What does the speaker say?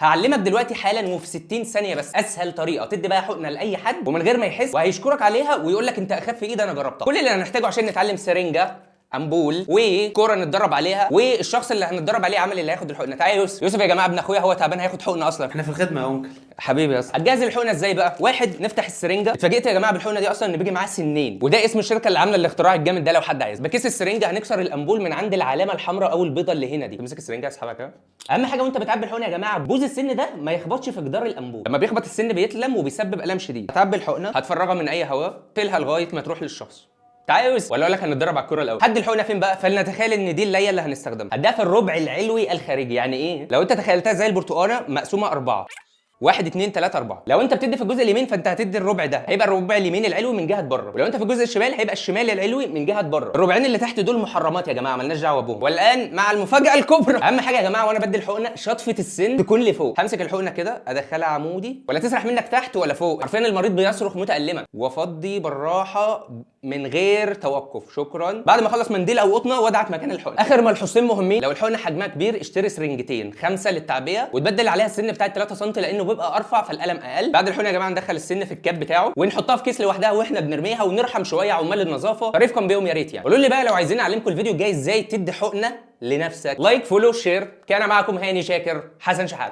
هعلمك دلوقتي حالا وفي 60 ثانيه بس اسهل طريقه تدي بقى حقنه لاي حد ومن غير ما يحس، وهيشكرك عليها ويقول لك انت اخف ايد انا جربتها. كل اللي هنحتاجه عشان نتعلم سرنجه، امبول وكوره نتدرب عليها، والشخص اللي هنتدرب عليه عامل اللي هياخد الحقنه. تعالى يوسف. يوسف يا جماعه ابن اخويا هو تعبان هياخد حقنه اصلا. احنا في الخدمه يا انكل. حبيبي يا اسطى. هتجهز الحقنه ازاي بقى؟ واحد، نفتح السرنجه. اتفاجئت يا جماعه بالحقنه دي اصلا ان بيجي معاها سنين، وده اسم الشركه اللي عامله الاختراع الجامد ده لو حد عايز. بكيس السرنجه هنكسر الامبول من عند العلامه الحمراء او البيضه اللي هنا دي. تمسك السرنجه اسحبها كده. اهم حاجه وانت بتعبي الحقنه يا جماعه بوز السن ده ما يخبطش في جدار الامبول. لما بيخبط السن بيتلم وبيسبب الم شديد. هتعبي الحقنه، هتفرغها من اي هواء، تقفلها لغايه ما تروح للشخص. تعالى يوسف. ولا اقول لك هنتدرب على الكوره الاول. هدي الحقنه فين بقى؟ فلنتخيل ان دي الليه اللي هنستخدمها. هديها في الربع العلوي الخارجي. يعني ايه؟ لو انت تخيلتها زي البرتقانه مقسومه 4، 1 2 3 4. لو انت بتدي في الجزء اليمين فانت هتدي الربع ده، هيبقى الربع اليمين العلوي من جهه بره. ولو انت في الجزء الشمال هيبقى الشمال العلوي من جهه بره. الربعين اللي تحت دول محرمات يا جماعه، مالناش دعوه بهم. والان مع المفاجاه الكبرى. اهم حاجه يا جماعه وانا بدي الحقنه شطفه السن تكون لفوق. همسك الحقنه كده ادخلها عمودي، ولا تسرح منك تحت ولا فوق. عارفين المريض بيصرخ متالما، وافضي بالراحه من غير توقف. شكرا. بعد ما اخلص منديل او قطنه وادعك مكان الحقنه. اخر ملحوظتين مهمين، لو الحقنه حجمها كبير اشتري سرنجتين، 5 للتعبئه وتبدل عليها السن بتاع 3 سم لانه بيبقى ارفع فالالم اقل. بعد الحقنه يا جماعه ندخل السن في الكاب بتاعه ونحطها في كيس لوحدها واحنا بنرميها، ونرحم شويه عمال النظافه. طريفكم بيهم يا ريت يعني. قولوا لي بقى لو عايزين اعلمكم الفيديو الجاي ازاي تدي حقنه لنفسك. لايك فولو شير. كان معكم هاني شاكر حسن شحات.